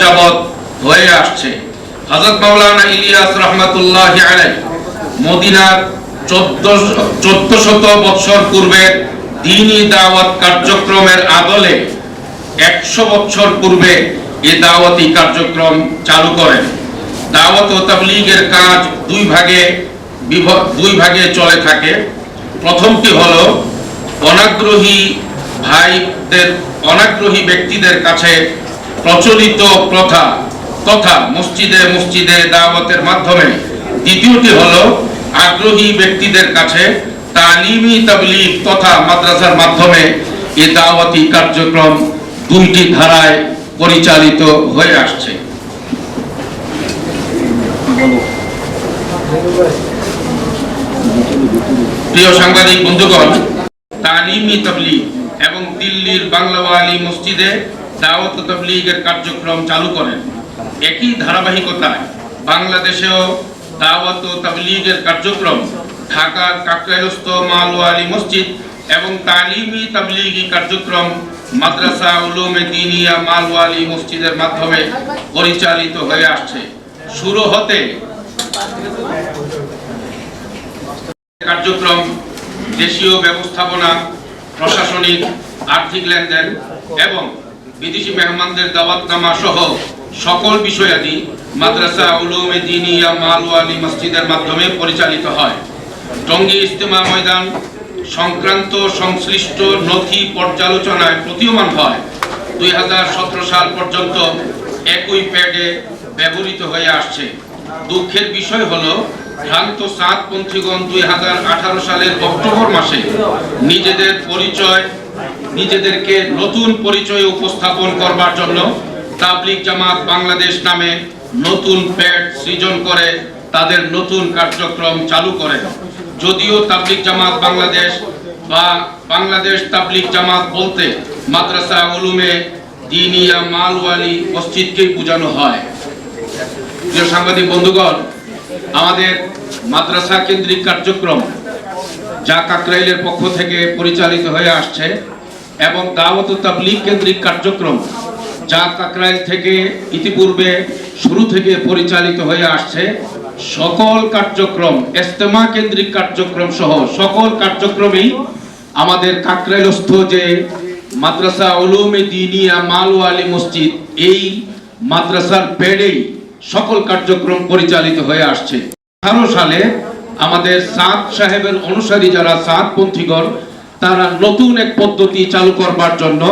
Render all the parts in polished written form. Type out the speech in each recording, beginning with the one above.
যাবত হয়ে আসছে। হযরত মাওলানা ইলিয়াস রাহমাতুল্লাহি আলাইহি মদিনার 1400 বছর পূর্বে দ্বীনি দাওয়াত কার্যক্রমের আদলে 100 বছর পূর্বে এই দাওয়াতি কার্যক্রম চালু করেন। দাওয়াত ও তাবলীগের কাজ দুই ভাগে চলে থাকে। প্রথমটি হলো অনাগ্রহী ব্যক্তিদের কাছে প্রচলিত প্রথা তথা মসজিদে দাওয়াতের মাধ্যমে। দ্বিতীয়টি হলো আগ্রহী ব্যক্তিদের কাছে তালিমি তাবলীগ তথা মাদ্রাসার মাধ্যমে এই দাওয়াতি কার্যক্রম দুইটি ধারায় পরিচালিত হয়ে আসছে। প্রিয় সাংবাদিক বন্ধুগণ, তালিমি তাবলীগ এবং দিল্লির বাংলাওয়ালি মসজিদে দাওয়াত ও তাবলীগের কার্যক্রম চালু করেন। একই ধারাবাহিকতায় বাংলাদেশেও দাওয়াত ও তাবলীগের কার্যক্রম ঢাকার কাকরাইলস্থ মালওয়ালি মসজিদ এবং তালিমি তাবলীগী কার্যক্রম মাদ্রাসা উলুমে দ্বীনিয়া মালওয়ালি মসজিদের মাধ্যমে পরিচালিত হয়ে আসছে। শুরু হতে কার্যক্রম দেশীয় ব্যবস্থাপনা, প্রশাসনিক, আর্থিক লেনদেন এবং বিদেশি মেহমানদের দাওয়াতনামা সহ সকল বিষয়াদি মাদ্রাসা উলুমে দ্বীনিয়া মালওয়ালি মসজিদের মাধ্যমে পরিচালিত হয়। টঙ্গী ইজতেমা ময়দান সংক্রান্ত সংশ্লিষ্ট নথি পর্যালোচনায় প্রতীয়মান হয় 2017 সাল পর্যন্ত একই প্যাডে ব্যবহৃত হয়ে আসছে। দুঃখের বিষয় হলো ভ্রান্ত সাতপন্থীগণ 2018 সালের অক্টোবর মাসে নিজেদেরকে নতুন পরিচয় উপস্থাপন করবার জন্য তাবলীগ জামাত বাংলাদেশ নামে নতুন প্যাড সৃজন করে তাদের নতুন কার্যক্রম চালু করে। যদিও তাবলীগ জামাত বাংলাদেশ বা বাংলাদেশ তাবলীগ জামাত বলতে মাদ্রাসা উলুমে দ্বীনিয়া মালওয়ালি মসজিদকেই বোঝানো হয়। প্রিয় সাংবাদিক বন্ধুগণ, আমাদের মাদ্রাসা কেন্দ্রিক কার্যক্রম যা কাকরাইলের পক্ষ থেকে পরিচালিত হয়ে আসছে এবং দাওয়াত ও তাবলীগ কেন্দ্রিক কার্যক্রম যা কাকরাইল থেকে ইতিপূর্বে শুরু থেকে পরিচালিত হয়ে আসছে, সকল কার্যক্রম ইজতেমা কেন্দ্রিক কার্যক্রম সহ সকল কার্যক্রমেই আমাদের কাকরাইলস্থ যে মাদ্রাসা উলুমে দ্বীনিয়া মালওয়ালি মসজিদ, এই মাদ্রাসার প্যাডেই সকল কার্যক্রম পরিচালিত হয়ে আসছে। 18 সালে আমাদের সাদ সাহেবের অনুসারী যারা সাতপন্থীগণ, তারা নতুন এক পদ্ধতি চালু করবার জন্য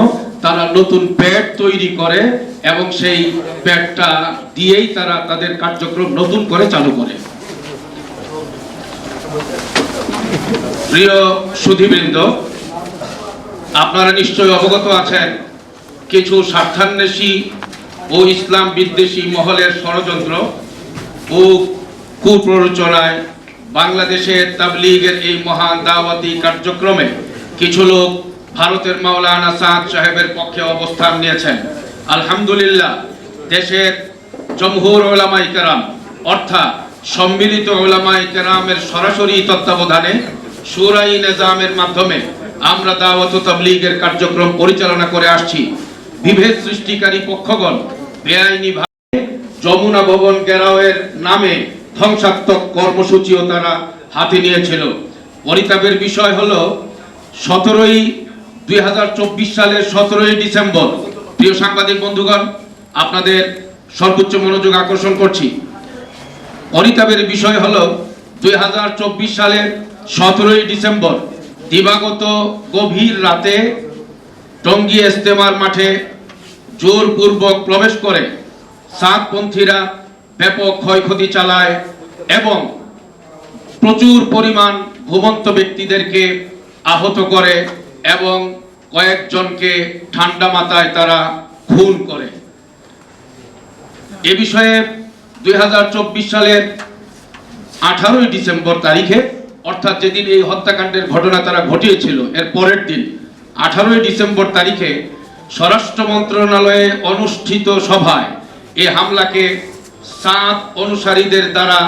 তারা নতুন প্যাড তৈরি করে এবং সেই প্যাডটা দিয়েই তারা তাদের কার্যক্রম নতুন করে চালু করে। প্রিয় সুধীবৃন্দ, আপনারা নিশ্চয়ই অবগত আছেন কিছু স্বার্থান্বেষী ও ইসলাম বিদ্বেষী মহলের ষড়যন্ত্র ও কুপ্ররোচনায় বাংলাদেশের তাবলীগের এই মহান দাওয়াতি কার্যক্রমে কিছু লোক ভারতের মাওলানা সাদ সাহেবের পক্ষে অবস্থান নিয়েছেন। আলহামদুলিল্লাহ, দেশের জমহুর উলামায়ে কেরাম অর্থাৎ সম্মিলিত উলামায়ে কেরামের সরাসরি তত্ত্বাবধানে শুরাই নিজামের মাধ্যমে আমরা দাওয়াত ও তাবলীগের কার্যক্রম পরিচালনা করে আসছি। বিভেদ সৃষ্টিকারী পক্ষগণ বেআইনিভাবে যমুনা ভবন ঘেরাওয়ের নামে ধ্বংসাত্মক কর্মসূচিও তারা হাতে নিয়েছিল। পরিতাপের বিষয় হলো 2024 সালের 17 ডিসেম্বর, প্রিয় সাংবাদিক বন্ধুগণ, আপনাদের সর্বোচ্চ মনোযোগ আকর্ষণ করছি। পরিতাপের বিষয় হলো 2024 সালের 17 ডিসেম্বর দিবাগত গভীর রাতে টঙ্গী ইজতেমার মাঠে জোরপূর্বক প্রবেশ করে সাতপন্থীরা ব্যাপক ক্ষয়ক্ষতি চালায় এবং প্রচুর পরিমাণ ঘুমন্ত ব্যক্তিদেরকে আহত করে এবং কয়েকজনকে ঠান্ডা মাথায় তারা খুন করে। এ বিষয়ে 2024 সালের 18 ডিসেম্বর তারিখে, অর্থাৎ যেদিন এই হত্যাকাণ্ডের ঘটনা তারা ঘটিয়েছিল এর পরের দিন 18 ডিসেম্বর তারিখে স্বরাষ্ট্র মন্ত্রণালয়ে অনুষ্ঠিত সভায় এই হামলাকে সাত অনুসারীদের দ্বারা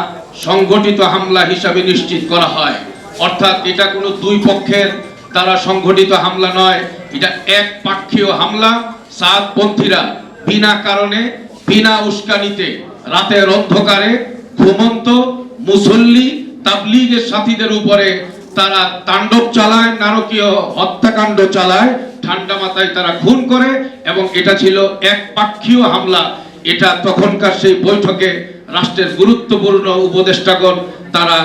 সংগঠিত হামলা হিসাবে নিশ্চিত করা হয়। অর্থাৎ এটা কোনো দুই পক্ষের দ্বারা সংগঠিত হামলা নয়, এটা এক পাক্ষীয় হামলা। সাতপন্থীরা বিনা কারণে বিনা উস্কানিতে রাতের অন্ধকারে ঘুমন্ত মুসল্লি তাবলীগের সাথীদের উপরে তারা তাণ্ডব চালায়, নারকীয় হত্যাকাণ্ড চালায়, ঠান্ডা মাথায় তারা খুন করে, এবং এটা ছিল একপাক্ষীয় হামলা। এটা তখনকার সেই বৈঠকে রাষ্ট্রের গুরুত্বপূর্ণ উপদেষ্টাগণ তারা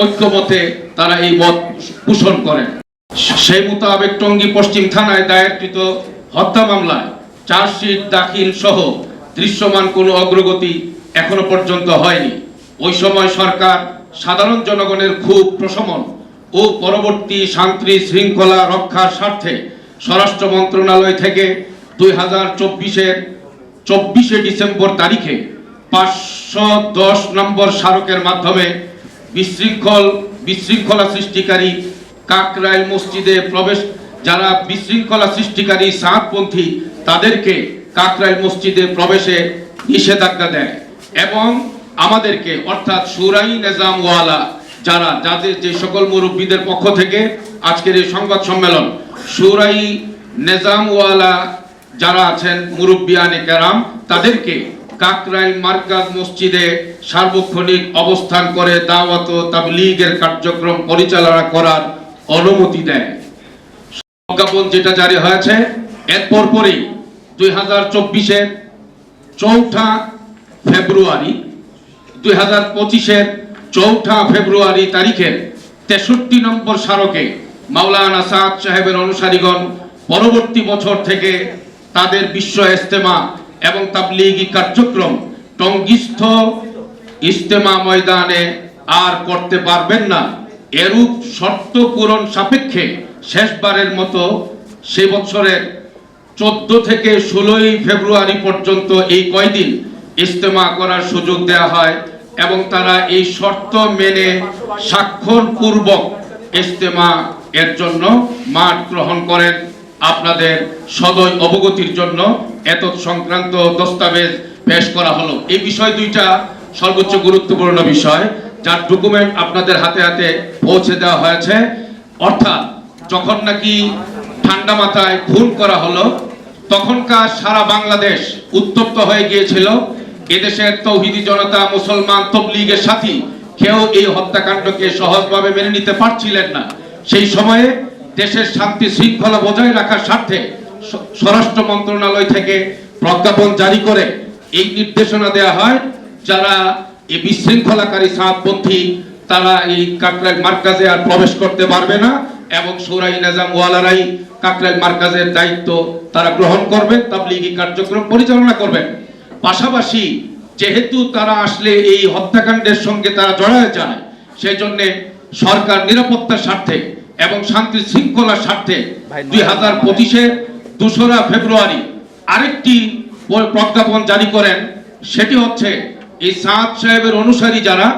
ঐক্যমতে তারা এই মত পোষণ করেন। সেই মোতাবেক টঙ্গী পশ্চিম থানায় দায়েরকৃত হত্যা মামলায় চার্জশিট দাখিল সহ দৃশ্যমান কোনো অগ্রগতি এখনো পর্যন্ত হয়নি। ওই সময় সরকার সাধারণ জনগণের ক্ষোভ প্রশমন ও পরবর্তী শান্তি শৃঙ্খলা রক্ষার স্বার্থে স্বরাষ্ট্র মন্ত্রণালয় থেকে 2024-24 ডিসেম্বর তারিখে 510 নম্বর স্মারকের মাধ্যমে বিশৃঙ্খলা সৃষ্টিকারী কাকরাইল মসজিদে প্রবেশ, যারা বিশৃঙ্খলা সৃষ্টিকারী সাতপন্থী তাদেরকে কাকরাইল মসজিদে প্রবেশে নিষেধাজ্ঞা দেয়, এবং আমাদেরকে অর্থাৎ শুরাই নিজাম ওয়ালা যাদের যে সকল মুরব্বীদের পক্ষ থেকে আজকের এই সংবাদ সম্মেলন, শুরাই নিজাম ওয়ালা যারা আছেন মুরব্বিয়ানে কেরাম, তাদেরকে কাকরাইল মার্কাজ মসজিদে সার্বক্ষণিক অবস্থান করে দাওয়াত ও তাবলীগের কার্যক্রম পরিচালনা করার অনুমতি দেয়। প্রজ্ঞাপন যেটা জারি হয়েছে এর পরপরই 2024-এর 4 ফেব্রুয়ারি 2025-এর 4 ফেব্রুয়ারি তারিখের 63 নম্বর স্মারকে মাওলানা সাদ সাহেবের অনুসারীগণ পরবর্তী বছর থেকে তাদের বিশ্ব ইজতেমা এবং তাবলীগী কার্যক্রম টঙ্গীস্থ ইজতেমা ময়দানে আর করতে পারবেন না। এরূপ শর্ত পূরণ সাপেক্ষে শেষবারের মতো সে বছরের 14 থেকে 16 ফেব্রুয়ারি পর্যন্ত এই কয়দিন ইজতেমা করার সুযোগ দেওয়া হয়, এবং তারা এই শর্ত মেনে স্বাক্ষর পূর্বক ইজতেমা এর জন্য মাঠ গ্রহণ করেন। আপনাদের সদয় অবগতির জন্য এতৎ সংক্রান্ত দস্তাবেজ পেশ করা হলো। এই বিষয় দুইটা সর্বোচ্চ গুরুত্বপূর্ণ বিষয়, যার ডকুমেন্ট আপনাদের হাতে হাতে পৌঁছে দেওয়া হয়েছে। অর্থাৎ যখন নাকি ঠান্ডা মাথায় খুন করা হলো, তখনকার সারা বাংলাদেশ উত্তপ্ত হয়ে গিয়েছিল। এদেশের তৌহিদি জনতা, মুসলমান, তাবলীগের সাথী কেউ এই হত্যাকাণ্ডকে সহজভাবে মেনে নিতে পারছিলেন না। সেই সময়ে দেশের শান্তি শৃঙ্খলা বজায় রাখার স্বার্থে স্বরাষ্ট্র মন্ত্রণালয় থেকে প্রজ্ঞাপন জারি করে এই নির্দেশনা দেওয়া হয়, যারা এই বিশৃঙ্খলাকারী সাতপন্থী তারা এই কাকরাইল মার্কাজে আর প্রবেশ করতে পারবে না, এবং শুরাই নিজাম ওয়ালারাই কাকরাইল মার্কাজের দায়িত্ব তারা গ্রহণ করবেন, তাবলীগী কার্যক্রম পরিচালনা করবেন। পাশাপাশি যেহেতু তারা আসলে এই হত্যাকাণ্ডের সঙ্গে তারা জড়ায় যায়, সেই জন্য সরকার নিরাপত্তার স্বার্থে এবং শান্তি শৃঙ্খলার স্বার্থে 2025-এর 2 ফেব্রুয়ারি আরেকটি প্রজ্ঞাপন জারি করেন। সেটি হচ্ছে এই সাদ সাহেবের অনুসারী যারা,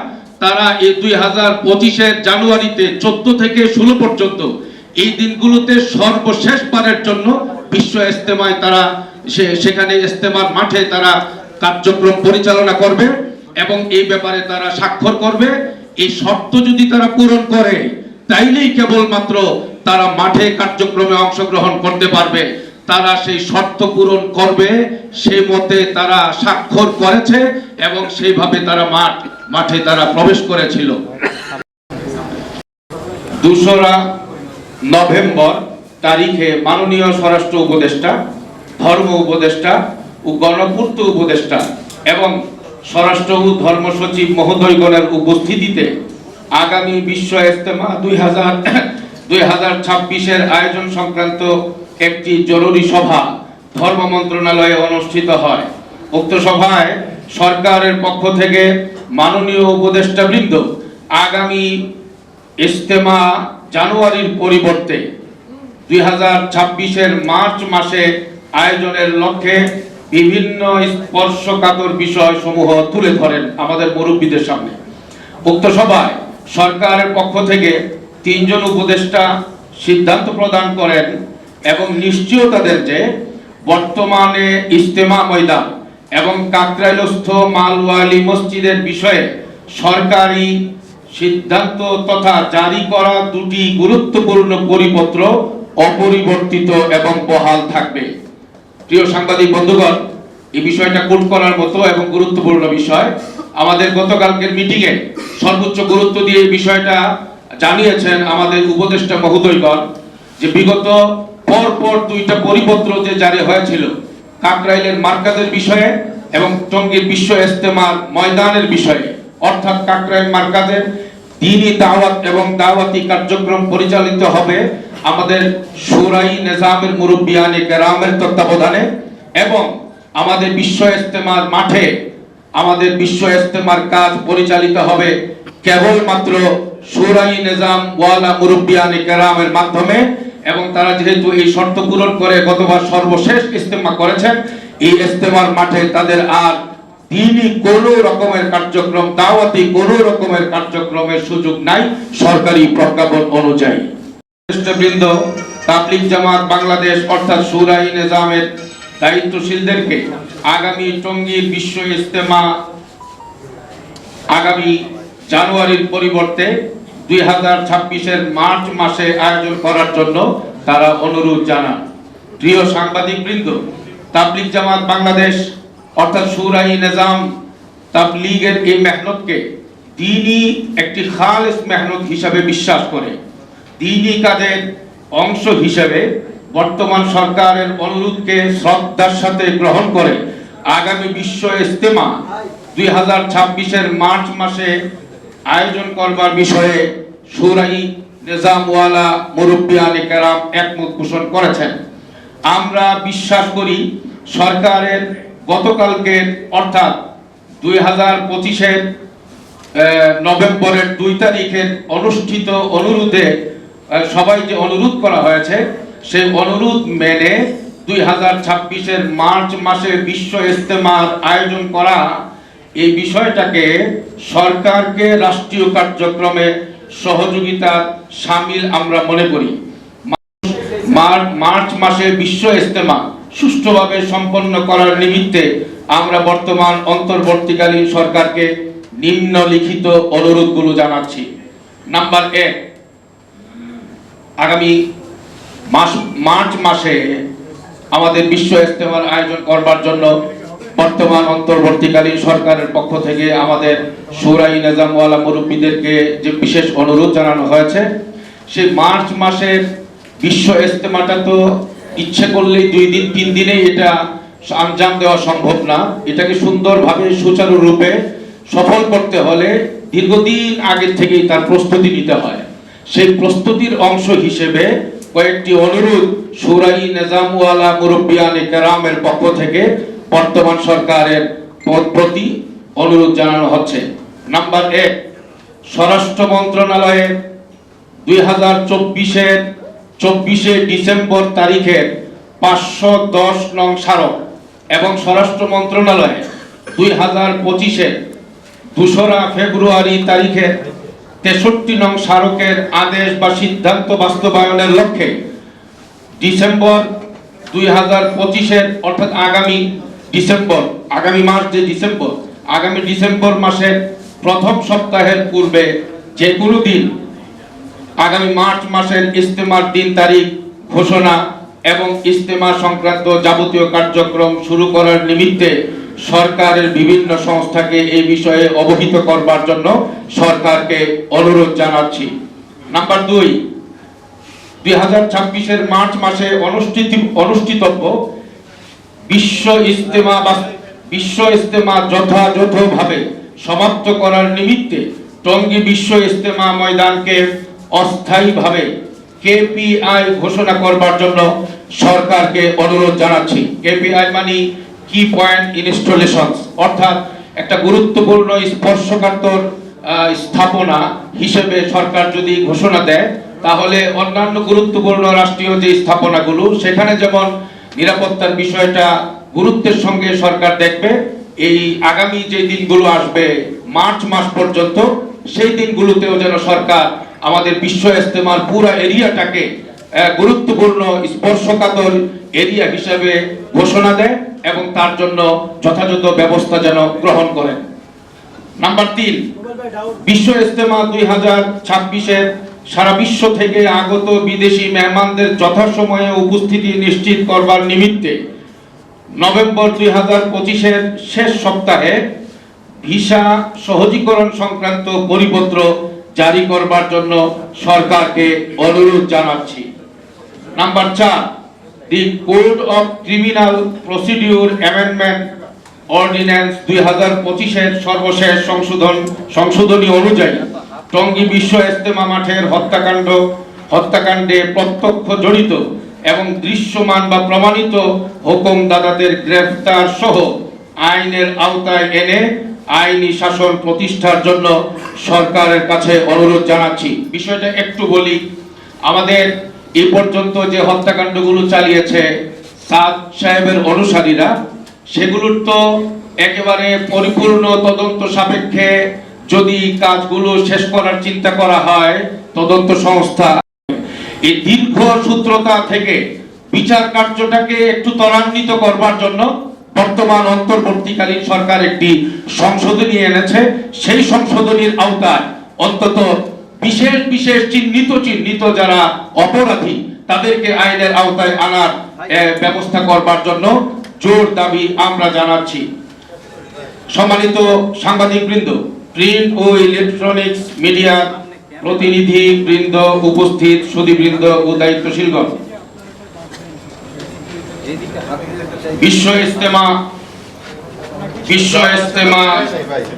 তারা এই 2025-এর জানুয়ারিতে 14 থেকে 16 পর্যন্ত এই দিনগুলোতে সর্বশেষবারের জন্য বিশ্ব ইজতেমায় তারা সেখানে ইজতেমার মাঠে তারা কার্যক্রম পরিচালনা করবে, এবং এই ব্যাপারে তারা স্বাক্ষর করবে। এই শর্ত যদি তারা পূরণ করে, তাইলেই কেবলমাত্র তারা মাঠে কার্যক্রমে অংশগ্রহণ করতে পারবে। তারা সেই শর্ত পূরণ করবে, সেই মতে তারা স্বাক্ষর করেছে, এবং সেইভাবে তারা মাঠে তারা প্রবেশ করেছিল। 2 নভেম্বর তারিখে মাননীয় স্বরাষ্ট্র উপদেষ্টা, ধর্ম উপদেষ্টা ও গণপূর্ত উপদেষ্টা এবং স্বরাষ্ট্র ও ধর্ম সচিব মহোদয়গণের উপস্থিতিতে আগামী বিশ্ব ইজতেমা 2026-এর আয়োজন সংক্রান্ত একটি জরুরি সভা ধর্ম মন্ত্রণালয়ে অনুষ্ঠিত হয়। উক্ত সভায় সরকারের পক্ষ থেকে মাননীয় উপদেষ্টাবৃন্দ আগামী ইজতেমা জানুয়ারির পরিবর্তে 2026-এর মার্চ মাসে আয়োজনের লক্ষ্যে বিভিন্ন স্পর্শকাতর বিষয় সমূহ তুলে ধরেন আমাদের মুরব্বীদের সামনে। উক্ত সভায় সরকারের পক্ষ থেকে 3 জন উপদেষ্টা সিদ্ধান্ত প্রদান করেন এবং নিশ্চয়তা দেন যে বর্তমানে ইজতেমা ময়দান এবং কাকরাইলস্থ মালওয়ালি মসজিদের বিষয়ে সরকারি সিদ্ধান্ত তথা জারি করা 2টি গুরুত্বপূর্ণ পরিপত্র অপরিবর্তিত এবং বহাল থাকবে। প্রিয় সাংবাদিক বন্ধুগণ, এই বিষয়টা কোট করার মতো এবং গুরুত্বপূর্ণ বিষয়। আমাদের গতকালকের মিটিংয়ে সর্বোচ্চ গুরুত্ব দিয়ে এই বিষয়টা জানিয়েছেন আমাদের উপদেষ্টা মহোদয়গণ, যে বিগত পরপর দুইটা পরিপত্র যে জারি হয়েছিল কাকরাইলের মার্কাজের বিষয়ে এবং টঙ্গীর বিশ্ব ইজতেমার ময়দানের বিষয়ে, অর্থাৎ কাকরাইল মার্কাজের দ্বীনি দাওয়াত এবং দাওয়াতি কার্যক্রম পরিচালিত হবে আমাদের শুরাই নিজামের মুরব্বিয়ানে কেরামের তত্ত্বাবধানে, এবং আমাদের বিশ্ব ইজতেমার মাঠে আমাদের বিশ্ব ইজতেমার কাজ পরিচালিত হবে কেবলমাত্র শুরাই নিজাম ওয়ালা মুরব্বিয়ানে কেরামের মাধ্যমে। এবং তারা যেহেতু এই শর্ত পূরণ করে গতবার সর্বশেষ ইজতেমা করেছেন, এই ইজতেমার মাঠে তাদের আর দ্বীনি কোনো রকমের কার্যক্রম, দাওয়াতি কোনো রকমের কার্যক্রমের সুযোগ নাই সরকারি প্রজ্ঞাপন অনুযায়ী। বৃন্দ, তাবলিগ জামাত বাংলাদেশ অর্থাৎ শুরাই নিজামের দায়িত্বশীলদেরকে আগামী টঙ্গীর বিশ্ব ইজতেমা আগামী জানুয়ারির পরিবর্তে 2026-এর মার্চ মাসে আয়োজন করার জন্য তারা অনুরোধ জানান। প্রিয় সাংবাদিক বৃন্দ, তাবলিগ জামাত বাংলাদেশ অর্থাৎ শুরাই নিজাম তাবলিগের এই মেহনতকে দ্বীনি একটি খালেস মেহনত হিসাবে বিশ্বাস করে দ্বীনি কাজের অংশ হিসেবে বর্তমান সরকারের অনুরোধকে শ্রদ্ধার সাথে গ্রহণ করে আগামী বিশ্ব ইজতেমা 2026-এর মার্চ মাসে আয়োজন করবার বিষয়ে শুরাই নিজাম ওয়ালা মুরব্বিয়ানে কেরাম একমত পোষণ করেছেন। আমরা বিশ্বাস করি সরকারের গতকালকের অর্থাৎ 2025-এর নভেম্বরের 2 তারিখের অনুষ্ঠিত অনুরোধে সবাই যে অনুরোধ করা হয়েছে সেই অনুরোধ মেনে 2026-এর মার্চ মাসে বিশ্ব ইজতেমার আয়োজন করা, এই বিষয়টাকে সরকারকে রাষ্ট্রীয় কার্যক্রমে সহযোগিতার শামিল আমরা মনে করি। মার্চ মাসে বিশ্ব ইজতেমা সুষ্ঠুভাবে সম্পন্ন করার নিমিত্তে আমরা বর্তমান অন্তর্বর্তীকালীন সরকারকে নিম্নলিখিত অনুরোধগুলো জানাচ্ছি। নাম্বার 1, আগামী মার্চ মাসে আমাদের বিশ্ব ইজতেমার আয়োজন করবার জন্য বর্তমান অন্তর্বর্তীকালীন সরকারের পক্ষ থেকে আমাদের শুরাই নিজাম ওয়ালা মুরব্বীদেরকে যে বিশেষ অনুরোধ জানানো হয়েছে, সেই মার্চ মাসের বিশ্ব ইজতেমাটা তো ইচ্ছে করলেই 2 দিন 3 দিনে এটা আঞ্জাম দেওয়া সম্ভব না। এটাকে সুন্দরভাবে সুচারুরূপে সফল করতে হলে দীর্ঘদিন আগে থেকেই তার প্রস্তুতি নিতে হয়। সেই প্রস্তুতির অংশ হিসেবে কয়েকটি অনুরোধ শুরাই নিজাম ওয়ালা মুরব্বিয়ানে কেরামের পক্ষ থেকে বর্তমান সরকারের প্রতি অনুরোধ জানানো হচ্ছে। নাম্বার 1, স্বরাষ্ট্র মন্ত্রণালয়ের 2024-শে ডিসেম্বর তারিখের 510 নং স্মারক এবং স্বরাষ্ট্র মন্ত্রণালয়ে 2025-এর 2রা ফেব্রুয়ারি তারিখের 63 নং স্মারকের আদেশ বা সিদ্ধান্ত বাস্তবায়নের লক্ষ্যে ডিসেম্বর 2025-এর অর্থাৎ আগামী ডিসেম্বর মাসের প্রথম সপ্তাহের পূর্বে যে কোনো দিন আগামী মার্চ মাসের ইজতেমার দিন তারিখ ঘোষণা এবং ইজতেমা সংক্রান্ত যাবতীয় কার্যক্রম শুরু করার নিমিত্তে সরকারের বিভিন্ন সংস্থাকে এই বিষয়ে অবহিত করবার জন্য সরকারকে অনুরোধ জানাচ্ছি। নাম্বার 2, 2026-এর মার্চ মাসে অনুষ্ঠিতব্য বিশ্ব ইজতেমা যথাযথভাবে সমাপ্ত করার নিমিত্তে টঙ্গী বিশ্ব ইজতেমা ময়দানকে অস্থায়ীভাবে কেপিআই ঘোষণা করবার জন্য সরকারকে অনুরোধ জানাচ্ছি। কেপিআই মানে কি পয়েন্ট ইনস্টলেশনস, অর্থাৎ একটা গুরুত্বপূর্ণ স্পর্শকাতর স্থাপনা হিসেবে সরকার যদি ঘোষণা দেয়, তাহলে অন্যান্য গুরুত্বপূর্ণ রাষ্ট্রীয় যে স্থাপনাগুলো সেখানে যেমন নিরাপত্তার বিষয়টা গুরুত্বের সঙ্গে সরকার দেখবে, এই আগামী যে দিনগুলো আসবে মার্চ মাস পর্যন্ত, সেই দিনগুলোতেও যেন সরকার আমাদের বিশ্ব ইজতেমার পুরো এরিয়াটাকে গুরুত্বপূর্ণ স্পর্শকাতর এরিয়া হিসেবে ঘোষণা দেয় এবং তার জন্য যথাযথ ব্যবস্থা যেন গ্রহণ করে। নাম্বার 3, বিশ্ব ইজতেমা 2026-এর সারা বিশ্ব থেকে আগত বিদেশি মেহমানদের যথাসময়ে উপস্থিতি নিশ্চিত করবার নিমিত্তে নভেম্বর 2025-এর শেষ সপ্তাহে ভিসা সহজীকরণ সংক্রান্ত পরিপত্র জারি করবার জন্য সরকারকে অনুরোধ জানাচ্ছি। Number 4, the code of criminal procedure amendment ordinance 2025-এর সর্বশেষ সংশোধনী অনুযায়ী টঙ্গী বিশ্ব ইজতেমা মাঠের হত্যাকাণ্ডে প্রত্যক্ষ জড়িত এবং দৃশ্যমান বা প্রমাণিত হুকুমদাতাদের গ্রেফতার সহ আইনের আওতায় এনে আইনি শাসন প্রতিষ্ঠার জন্য সরকারের কাছে অনুরোধ জানাচ্ছি। বিষয়টা একটু বলি, আমাদের এই পর্যন্ত যে হত্যাকাণ্ডগুলো চালিয়েছে সাদ সাহেবের অনুসারীরা, সেগুলোর তো একেবারে পরিপূর্ণ তদন্ত সাপেক্ষে যদি কাজগুলো শেষ করার চিন্তা করা হয়, তদন্ত সংস্থা এই দীর্ঘ সূত্রতা থেকে বিচার কার্যটাকে একটু ত্বরান্বিত করবার জন্য বর্তমান অন্তর্বর্তীকালীন সরকার একটি সংশোধনী এনেছে। সেই সংশোধনীর আওতায় অন্তত বিশেষ চিহ্নিত যারা অপরাধী তাদেরকে আইনের আওতায় আনার ব্যবস্থা করবার জন্য জোর দাবি আমরা জানাচ্ছি। সম্মানিত সাংবাদিকবৃন্দ, প্রিন্ট ও ইলেকট্রনিক্স মিডিয়া প্রতিনিধি বৃন্দ, উপস্থিত সুধীবৃন্দ ও দায়িত্বশীলগণ, বিশ্ব ইজতেমা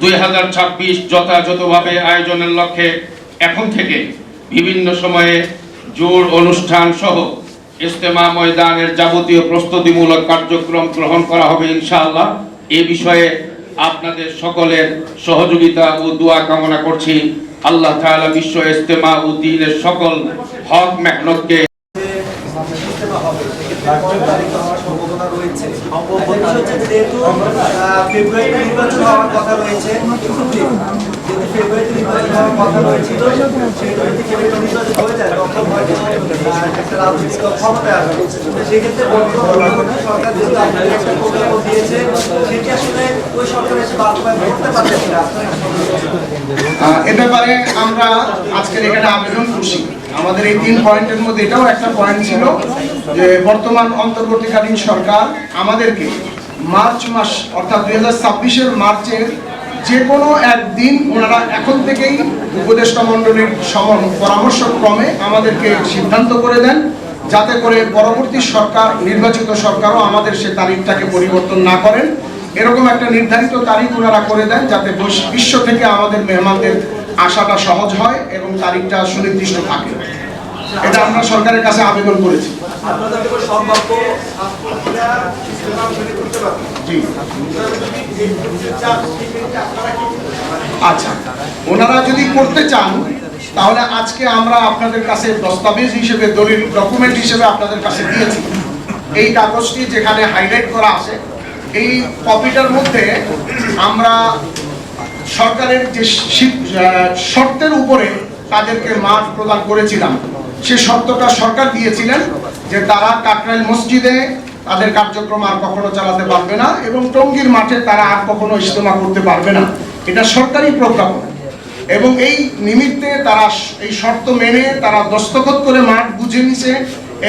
2026 যথাযথভাবে আয়োজনের লক্ষ্যে এখন থেকে বিভিন্ন সময়ে জোর অনুষ্ঠান সহ ইজতেমা ময়দানের যাবতীয় প্রস্তুতিমূলক কার্যক্রম গ্রহণ করা হবে ইনশাআল্লাহ। এই বিষয়ে আপনাদের সকলের সহযোগিতা ও দোয়া কামনা করছি। আল্লাহ তাআলা বিশ্ব ইজতেমা ও দ্বীনের সকল হক মেহনতকে এ ব্যাপারে আমরা আজকের এখানে আবেদন করছি। আমাদের এই 3 পয়েন্টের মধ্যে এটাও একটা পয়েন্ট ছিল যে বর্তমান অন্তর্বর্তীকালীন সরকার আমাদেরকে মার্চ মাস অর্থাৎ 2026-এর মার্চের যে কোনো একদিন ওনারা এখন থেকেই উপদেষ্টা মণ্ডলীর পরামর্শ ক্রমে আমাদেরকে সিদ্ধান্ত করে দেন, যাতে করে পরবর্তী সরকার, নির্বাচিত সরকারও আমাদের সে তারিখটাকে পরিবর্তন না করেন। এরকম একটা নির্ধারিত তারিখ ওনারা করে দেন, যাতে বিশ্ব থেকে আমাদের মেহমানদের আসাটা সহজ হয় এবং তারিখটা সুনির্দিষ্ট থাকে। এটা আমরা সরকারের কাছে আবেদন করেছি। আচ্ছা, ওনারা যদি করতে চান তাহলে আজকে আমরা আপনাদের কাছে দস্তাবেজ হিসেবে, দলিল ডকুমেন্ট হিসেবে আপনাদের কাছে দিয়েছি। এই কাগজটি যেখানে হাইলাইট করা আছে, এই কপিটার মধ্যে আমরা সরকারের যে শর্তের উপরে তাদেরকে মাঠ প্রদান করেছিলাম, সে শর্তটা সরকার দিয়েছিলেন যে তারা কাকরাইল মসজিদে তাদের কার্যক্রম আর কখনো চালাতে পারবে না এবং টঙ্গীর মাঠে তারা আর কখনো ইজতেমা করতে পারবে না। এটা সরকারি প্রজ্ঞাপন এবং এই নিমিত্তে তারা এই শর্ত মেনে তারা দস্তখত করে মাঠ বুঝে নিছে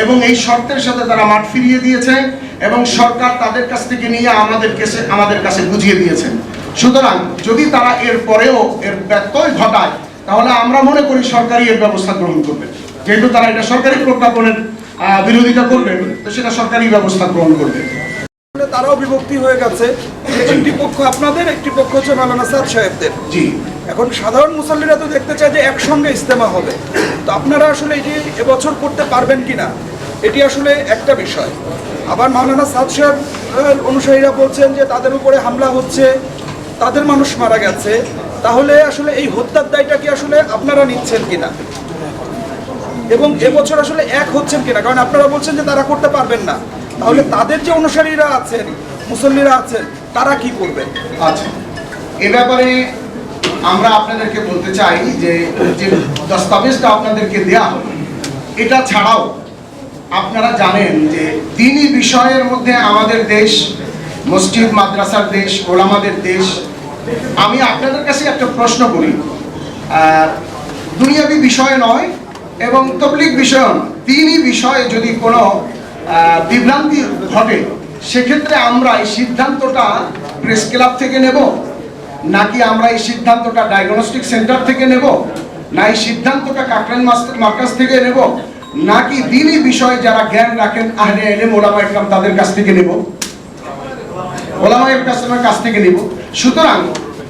এবং এই শর্তের সাথে তারা মাঠ ফিরিয়ে দিয়েছে এবং সরকার তাদের কাছ থেকে নিয়ে আমাদের কাছে বুঝিয়ে দিয়েছেন। সুতরাং যদি তারা এর পরেও এর ব্যত্যয় ঘটায় তাহলে আমরা মনে করি সরকারি এর ব্যবস্থা গ্রহণ করবে। যেহেতু তারা এটা সরকারি প্রজ্ঞাপনের বিরোধিতা করবেন, তো সেটা সরকারি ব্যবস্থা গ্রহণ করবে। তারাও বিভক্তি হয়ে গেছে, একটি পক্ষ আপনাদের, একটি পক্ষ হচ্ছে মাওলানা সাদ সাহেবদের। জি, এখন সাধারণ মুসল্লিরা তো দেখতে চায় যে একসঙ্গে ইজতেমা হবে, তো আপনারা আসলে এটি এবছর করতে পারবেন কিনা, এটি আসলে একটা বিষয়। আবার মাওলানা সাদ সাহেব অনুসারীরা বলছেন যে তাদের উপরে হামলা হচ্ছে, তাদের মানুষ মারা গেছে, তাহলে আসলে এই হত্যার দায়টা কি আসলে আপনারা নিচ্ছেন কিনা এবং এবছর আসলে এক হচ্ছেন কিনা? কারণ আপনারা বলছেন যে তারা করতে পারবেন না, তাহলে তাদের যে অনুসারীরা আছেন, মুসল্লিরা আছেন, তারা কি করবেন? আচ্ছা, এ ব্যাপারে আমরা আপনাদেরকে বলতে চাই যে যে দস্তাবেজটা আপনাদেরকে দেয়া হবে, এটা ছাড়াও আপনারা জানেন যে দ্বীনি বিষয়ের মধ্যে আমাদের দেশ মসজিদ মাদ্রাসার দেশ, ওলামাদের দেশ। আমি আপনাদের কাছে একটা প্রশ্ন করি, দুনিয়াবি বিষয় নয় এবং তবলিগ বিষয় নয়, দ্বীনি বিষয়ে যদি কোনো বিভ্রান্তি ঘটে সেক্ষেত্রে আমরা এই সিদ্ধান্তটা প্রেস ক্লাব থেকে নেব, নাকি আমরা এই সিদ্ধান্তটা ডায়াগনস্টিক সেন্টার থেকে নেব, না এই সিদ্ধান্তটা কাকরাইল মার্কাজ থেকে নেব, নাকি দ্বীনি বিষয়ে যারা জ্ঞান রাখেন আহলে ইলম ওলামা ইকরাম তাদের কাছ থেকে নেব, ওলামায়ের কাছ থেকে নেব। সুতরাং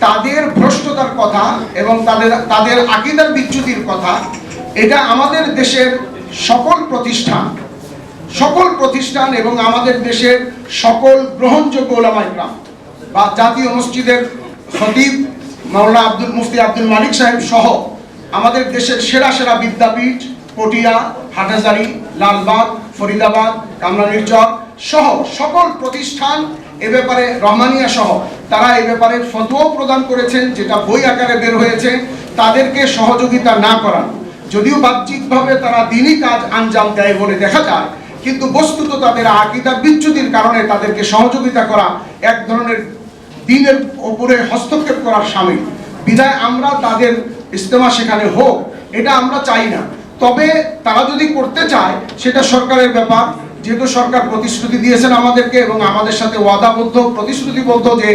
তাদের ভ্রষ্টতার কথা এবং তাদের আকীদার বিচ্যুতির কথা, এটা আমাদের দেশের সকল প্রতিষ্ঠান এবং আমাদের দেশের সকল গ্রহণযোগ্য ওলামা ইকরাম বা জাতীয় মসজিদের খতিব মাওলানা মুফতি আব্দুল মালিক সাহেব সহ আমাদের দেশের সেরা বিদ্যাপীঠ পটিয়া, হাটহাজারী, লালবাগ, ফরিদাবাদ, কামরানীরচর সহ সকল প্রতিষ্ঠান এ ব্যাপারে, রহমানিয়া সহ তারা এ ব্যাপারে ফতোয়া প্রদান করেছেন, যেটা বই আকারে বের হয়েছে। তাদেরকে সহযোগিতা না করা, যদিও বাহ্যিকভাবে তারা দ্বীনি কাজ আঞ্জাম দেয় বলে দেখা যায়, কিন্তু বস্তুত তাদের আকীদার বিচ্যুতির কারণে তাদেরকে সহযোগিতা করা এক ধরনের দ্বীনের উপরে হস্তক্ষেপ করার শামিল। বিধায় আমরা তাদের ইজতেমা সেখানে হোক, এটা আমরা চাই না। তবে তারা যদি করতে চায় সেটা সরকারের ব্যাপার, যেহেতু সরকার প্রতিশ্রুতি দিয়েছেন আমাদেরকে এবং আমাদের সাথে ওয়াদাবদ্ধ, প্রতিশ্রুতিবদ্ধ যে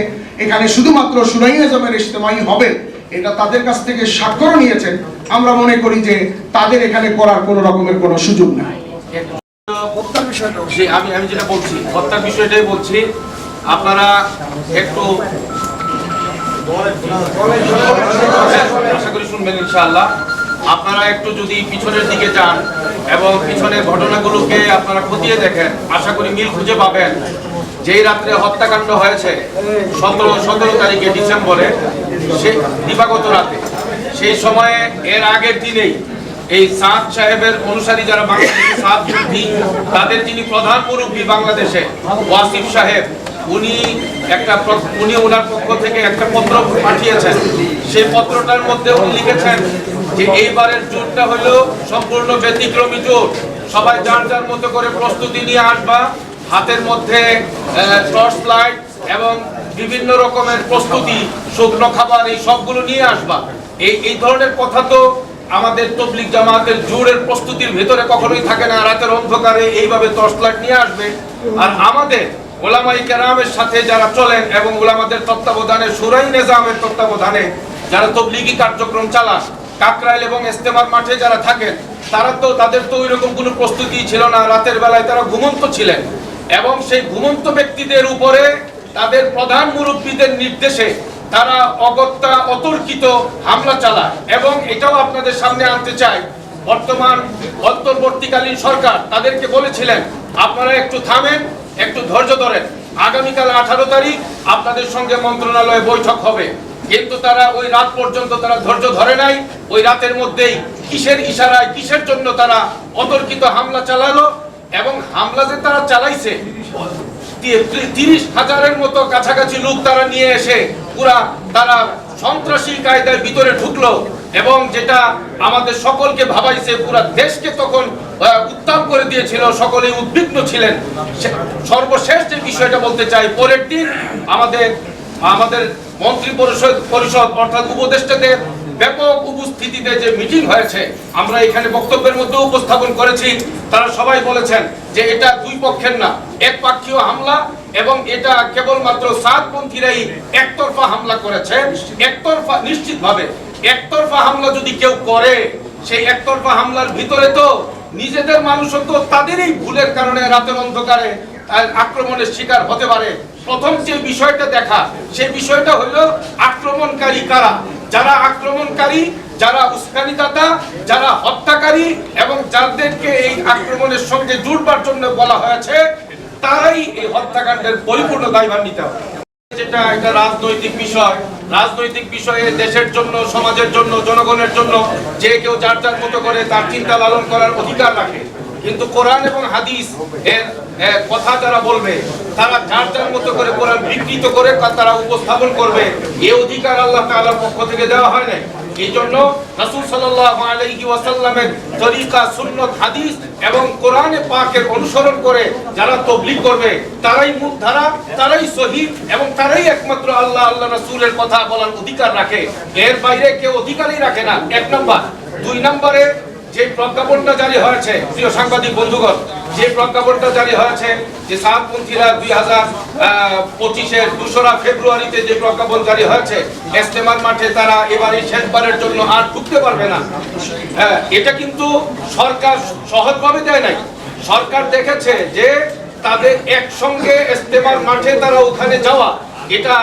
এখানে শুধুমাত্র শুরাই নিজামের ইজতেমাই হবে, এটা তাদের কাছ থেকে স্বাক্ষর নিয়েছেন। আমরা মনে করি যে তাদের এখানে করার কোনো রকমের কোনো সুযোগ নাই। আমি যেটা বলছি, হত্যার বিষয়টাই বলছি, আপনারা একটু আশা করি শুনবেন ইনশাআল্লাহ। আপনারা একটু যদি পিছনের দিকে যান এবং পিছনের ঘটনাগুলোকে আপনারা খতিয়ে দেখেন, আশা করি মিল খুঁজে পাবেন। যেই রাত্রে হত্যাকাণ্ড হয়েছে 17 তারিখে ডিসেম্বরে, সেই দিবাগত রাতে, সেই সময়ে এর আগের দিনেই এই সাদ সাহেবের অনুসারী যারা বাংলাদেশি সাদ বিরোধী, তাদের যিনি প্রধান মুরব্বী বাংলাদেশে ওয়াসিফ সাহেব, উনি ওনার পক্ষ থেকে একটা পত্র পাঠিয়েছেন। সেই পত্রটার মধ্যে উনি লিখেছেন যে এইবারের জোটটা হলো সম্পূর্ণ ব্যতিক্রমী জোট, সবাই যার যার মতো করে প্রস্তুতি নিয়ে আসবা, হাতের মধ্যে টর্চ লাইট এবং বিভিন্ন রকমের প্রস্তুতি, শুকনো খাবার, এই সবগুলো নিয়ে আসবা। এই ধরনের কথা তো আমাদের তবলিগ জামাতের জোরের প্রস্তুতির ভেতরে কখনোই থাকে না। রাতের অন্ধকারে এইভাবে টর্চ লাইট নিয়ে আসবে। আর আমাদের ওলামায়ে কেরামের সাথে যারা চলেন এবং ওলামাদের তত্ত্বাবধানে, শুরাই নিজামের তত্ত্বাবধানে যারা তবলিগি কার্যক্রম চালান, কাকরাইল এবং ইজতেমার মাঠে যারা থাকেন, তাদের তো ওইরকম কোনো প্রস্তুতি ছিল না। রাতের বেলায় তারা ঘুমন্ত ছিলেন এবং সেই ঘুমন্ত ব্যক্তিদের উপরে তাদের প্রধান মুরব্বীদের নির্দেশে তারা অগত্যা অতর্কিত হামলা চালায়। এবং এটাও আপনাদের সামনে আনতে চাই, বর্তমান অন্তর্বর্তীকালীন সরকার তাদেরকে বলেছিলেন আপনারা একটু থামেন, একটু ধৈর্য ধরেন, আগামীকাল 18 তারিখ আপনাদের সঙ্গে মন্ত্রণালয়ে বৈঠক হবে। কিন্তু তারা ওই রাত পর্যন্ত তারা ধৈর্য ধরে নাই। ওই রাতের মধ্যেই কিসের ইশারায়, কিসের জন্য তারা অতর্কিত হামলা চালালো। এবং হামলা যে তারা চালাইছে, 30,000-এর মতো কাছাকাছি লোক তারা নিয়ে এসে তারা সন্ত্রাসী কায়দায় ভিতরে ঢুকলো এবং যেটা আমাদের সকলকে ভাবাইছে, পুরা দেশকে তখন উত্তাল করে দিয়েছিল, সকলেই উদ্বিগ্ন ছিলেন। সর্বশেষ যে বিষয়টা বলতে চাই, পরের দিন আমাদের মন্ত্রী পরিষদ অর্থাৎ উপদেষ্টাদের ব্যাপক উপস্থিতিতে যে মিটিং হয়েছে, আমরা এখানে বক্তব্যের মধ্যে উপস্থাপন করেছি। তারা সবাই বলেছেন যে এটা দুই পক্ষের না, একপাক্ষীয় হামলা এবং এটা কেবলমাত্র সাদপন্থীরাই একতরফা হামলা করেছে। একতরফা, নিশ্চিতভাবে একতরফা হামলা যদি কেউ করে, সেই একতরফা হামলার ভিতরে তো নিজেদের মানুষও তো তাদেরই ভুলের কারণে রাতের অন্ধকারে আক্রমণের শিকার হতে পারে। প্রথম যে বিষয়টা দেখা, সেই বিষয়টা হলো আক্রমণকারী কারা। যারা আক্রমণকারী, যারা উস্কানিদাতা, যারা হত্যাকারী এবং যাদেরকে এই আক্রমণের সঙ্গে জুড়বার জন্য বলা হয়েছে, তারাই এই হত্যাকাণ্ডের পরিপূর্ণ দায়ভার নিতে হবে। যেটা একটা রাজনৈতিক বিষয়, রাজনৈতিক বিষয়ে দেশের জন্য, সমাজের জন্য, জনগণের জন্য যে কেউ যার যার মতো করে তার চিন্তা লালন করার অধিকার রাখে। কিন্তু কোরআন এবং হাদিস এর কথা যারা বলবে, তারা যার যার মতো করে কোরআন বিকৃত করে তারা উপস্থাপন করবে, এই অধিকার আল্লাহ তাআলার পক্ষ থেকে দেওয়া হয় না। এই জন্য রাসূল সাল্লাল্লাহু আলাইহি ওয়াসাল্লামের তরিকা, সুন্নাত, হাদিস এবং কোরআনে পাকের অনুসরণ করে যারা তাবলীগ করবে, তারাই মুখধারা, তারাই সহিহ এবং তারাই একমাত্র আল্লাহ রাসূলের কথা বলার অধিকার রাখে। এর বাইরে কেউ অধিকারই রাখে না, এক নম্বর। দুই নম্বরে যে প্রজ্ঞাপনটা জারি হয়েছে, প্রিয় সাংবাদিক বন্ধুগণ, যে প্রজ্ঞাপনটা জারি হয়েছে যে সাতপন্থীরা 2025-এর 2রা ফেব্রুয়ারিতে যে প্রজ্ঞাপন জারি হয়েছে, ইজতেমার মাঠে তারা এবারে শেষবারের জন্য আর ঢুকতে পারবে না। এটা কিন্তু সরকার সহজভাবে দেয় নাই। সরকার দেখেছে যে তাদের একসঙ্গে ইজতেমার মাঠে তারা ওখানে যাওয়া এটা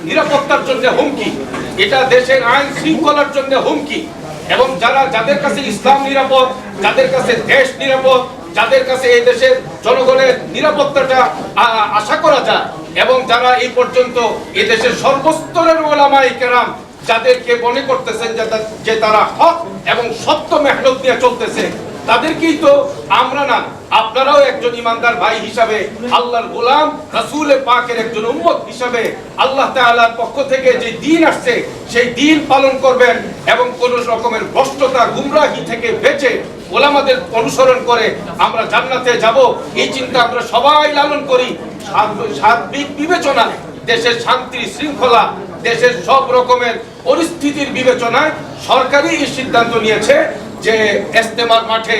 নিরাপত্তার জন্য হুমকি, এটা দেশের আইন শৃঙ্খলার জন্য হুমকি, এবং যাদের কাছে ইসলাম নিরাপদ, যাদের কাছে দেশ নিরাপদ, যাদের কাছে এই দেশের জনগণের নিরাপত্তাটা আশা করা যায়, এবং যারা এই পর্যন্ত এই দেশের সর্বস্তরের ওলামায়ে কেরাম যাদেরকে মনে করতেছেন যে তারা হক এবং সত্য মেহনত নিয়ে চলতেছে, তাদেরকেই তো আমরা না, আপনারাও একজন ইমানদার ভাই হিসাবে, আল্লাহর গোলাম, রাসূল পাকের একজন উম্মত হিসাবে আল্লাহ তাআলার পক্ষ থেকে যে দ্বীন আসছে সেই দ্বীন পালন করবেন, এবং কোন রকমের ভ্রষ্টতা গুমরাহি থেকে বেঁচে ওলামাদের অনুসরণ করে আমরা জান্নাতে যাব, এই চিন্তা আমরা সবাই লালন করি। সার্বিক বিবেচনা, দেশের শান্তি শৃঙ্খলা, দেশের সব রকমের পরিস্থিতির বিবেচনায় সরকারই এই সিদ্ধান্ত নিয়েছে যে ইজতেমার মাঠে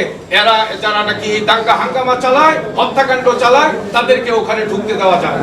যারা নাকি দাঙ্গা হাঙ্গামা চালায়, হত্যাকাণ্ড চালায়, তাদেরকে ওখানে ঢুকতে দেওয়া যাবে।